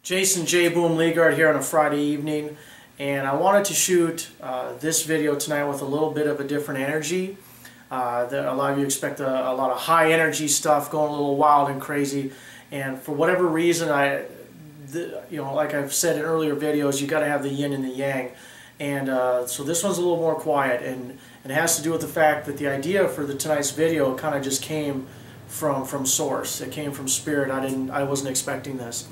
Jason J. Boom Leagard here on a Friday evening, and I wanted to shoot this video tonight with a little bit of a different energy. That a lot of you expect a lot of high energy stuff, going a little wild and crazy, and for whatever reason, like I've said in earlier videos, you got to have the yin and the yang, and so this one's a little more quiet, and it has to do with the fact that the idea for tonight's video kind of just came from source. It came from spirit. I wasn't expecting this.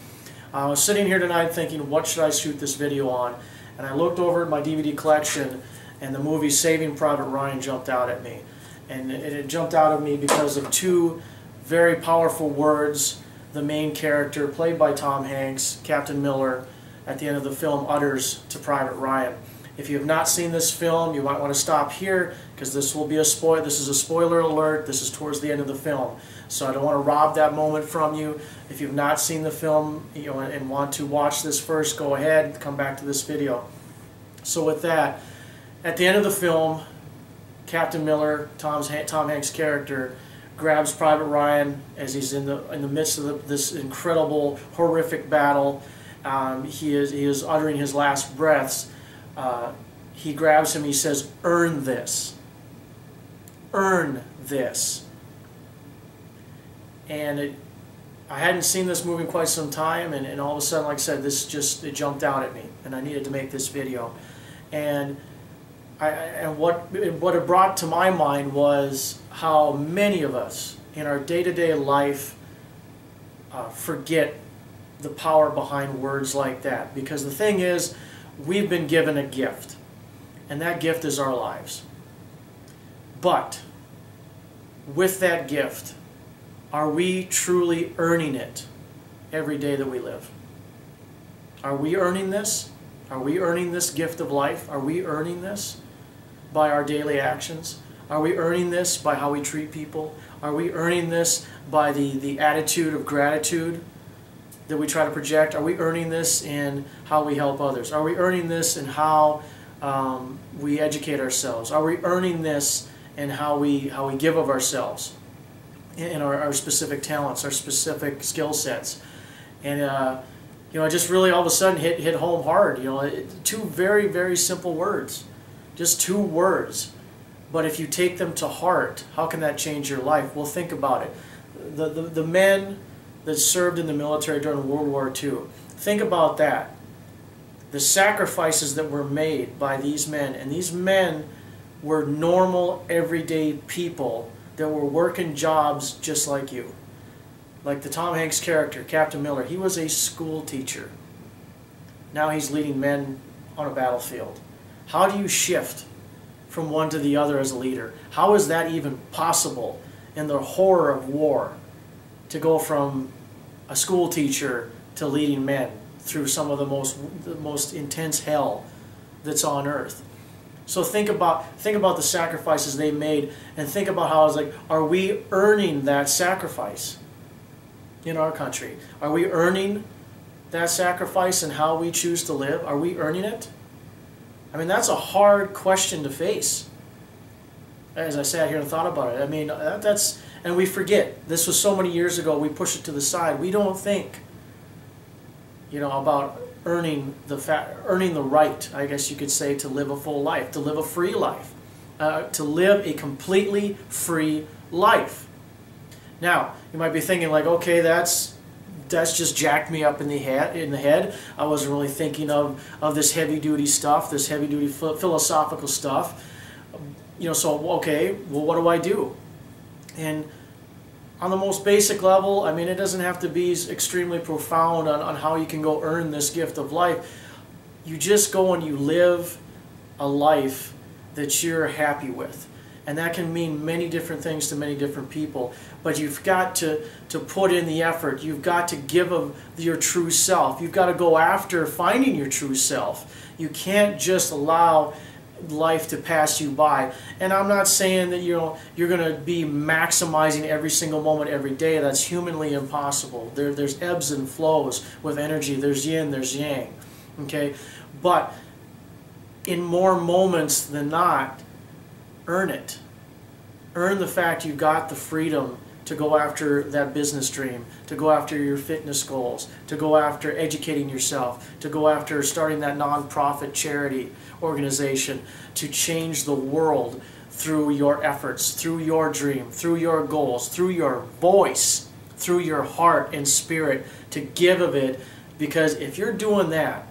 I was sitting here tonight thinking, what should I shoot this video on? And I looked over at my DVD collection, and the movie Saving Private Ryan jumped out at me. And it jumped out at me because of two very powerful words the main character, played by Tom Hanks, Captain Miller, at the end of the film utters to Private Ryan. If you have not seen this film, you might want to stop here, because this will be a spoiler. This is a spoiler alert. This is towards the end of the film, so I don't want to rob that moment from you. If you've not seen the film, and want to watch this first, go ahead, come back to this video. So with that, at the end of the film, Captain Miller, Tom Hanks' character, grabs Private Ryan as he's in the midst of this incredible, horrific battle. He is uttering his last breaths. He grabs him, he says, "Earn this. Earn this." And I hadn't seen this movie in quite some time, and all of a sudden, like I said, it jumped out at me, and I needed to make this video. And what it brought to my mind was how many of us in our day-to-day life forget the power behind words like that. Because the thing is, we've been given a gift, and that gift is our lives. But with that gift, are we truly earning it every day that we live? Are we earning this? Are we earning this gift of life? Are we earning this by our daily actions? Are we earning this by how we treat people? Are we earning this by the attitude of gratitude that we try to project? Are we earning this in how we help others? Are we earning this in how we educate ourselves? Are we earning this in how we give of ourselves, in our specific talents, our specific skill sets? And it just really all of a sudden hit home hard. Two very, very simple words, just two words, but if you take them to heart, how can that change your life? Well, think about it. The men that served in the military during World War II. Think about that. The sacrifices that were made by these men, and these men were normal, everyday people that were working jobs just like you. Like the Tom Hanks character, Captain Miller, he was a school teacher. Now he's leading men on a battlefield. How do you shift from one to the other as a leader? How is that even possible in the horror of war? To go from a school teacher to leading men through some of the most intense hell that's on earth. So think about the sacrifices they made, and think about how it's like, are we earning that sacrifice in our country? Are we earning that sacrifice in how we choose to live? Are we earning it? I mean, that's a hard question to face. As I sat here and thought about it, I mean, and we forget. This was so many years ago, we push it to the side. We don't think, about earning the right, I guess you could say, to live a full life, to live a free life, to live a completely free life. Now, you might be thinking like, okay, that's just jacked me up in the head. I wasn't really thinking of this heavy-duty stuff, this heavy-duty philosophical stuff. So, okay, well, what do I do? And on the most basic level, I mean, it doesn't have to be extremely profound on how you can go earn this gift of life. You just go and you live a life that you're happy with. And that can mean many different things to many different people. But you've got to put in the effort. You've got to give of your true self. You've got to go after finding your true self. You can't just allow life to pass you by. And I'm not saying that you're going to be maximizing every single moment every day. That's humanly impossible. There's ebbs and flows with energy. There's yin, there's yang. Okay? But in more moments than not, earn it. Earn the fact you've got the freedom to go after that business dream, to go after your fitness goals, to go after educating yourself, to go after starting that nonprofit charity organization, to change the world through your efforts, through your dream, through your goals, through your voice, through your heart and spirit, to give of it. Because if you're doing that,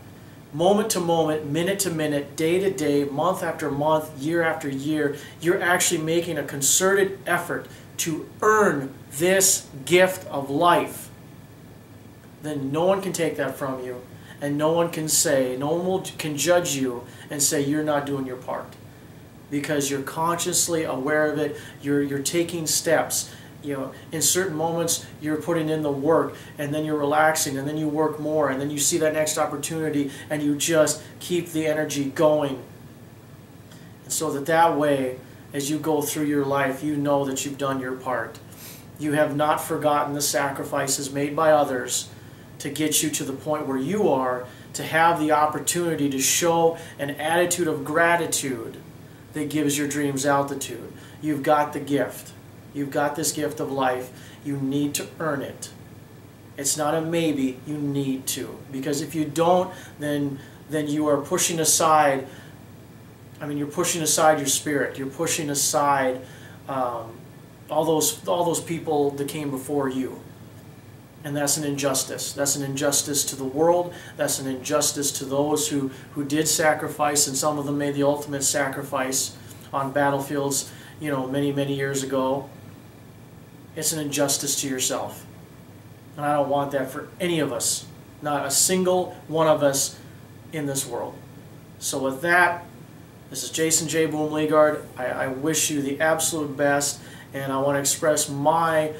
moment to moment, minute to minute, day to day, month after month, year after year, you're actually making a concerted effort to earn this gift of life, then no one can take that from you, and no one can say, no one can judge you and say you're not doing your part, because you're consciously aware of it. You're taking steps. You know, in certain moments you're putting in the work, and then you're relaxing, and then you work more, and then you see that next opportunity, and you just keep the energy going. And so that way, as you go through your life, you know that you've done your part. You have not forgotten the sacrifices made by others to get you to the point where you are, to have the opportunity to show an attitude of gratitude that gives your dreams altitude. You've got the gift. You've got this gift of life. You need to earn it. It's not a maybe. You need to. Because if you don't, then you are pushing aside. I mean, you're pushing aside your spirit. You're pushing aside all those people that came before you. And that's an injustice. That's an injustice to the world. That's an injustice to those who did sacrifice, and some of them made the ultimate sacrifice on battlefields, you know, many, many years ago. It's an injustice to yourself. And I don't want that for any of us. Not a single one of us in this world. So with that, this is Jason J. Boom Leaguard. I wish you the absolute best, and I want to express my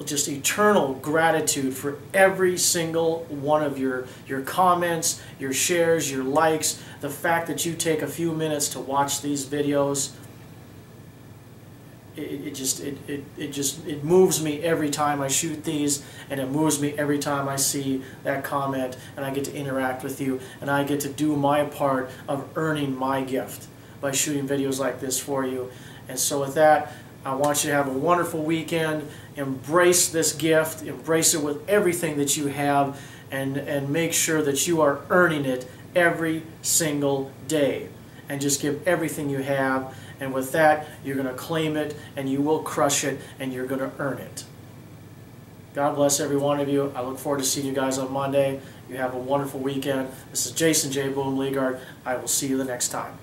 just eternal gratitude for every single one of your comments, your shares, your likes, the fact that you take a few minutes to watch these videos. It moves me every time I shoot these, and it moves me every time I see that comment, and I get to interact with you, and I get to do my part of earning my gift by shooting videos like this for you. And so with that, I want you to have a wonderful weekend. Embrace this gift, embrace it with everything that you have, and make sure that you are earning it every single day, and just give everything you have. And with that, you're going to claim it, and you will crush it, and you're going to earn it. God bless every one of you. I look forward to seeing you guys on Monday. You have a wonderful weekend. This is Jason J. Boom Leaguard. I will see you the next time.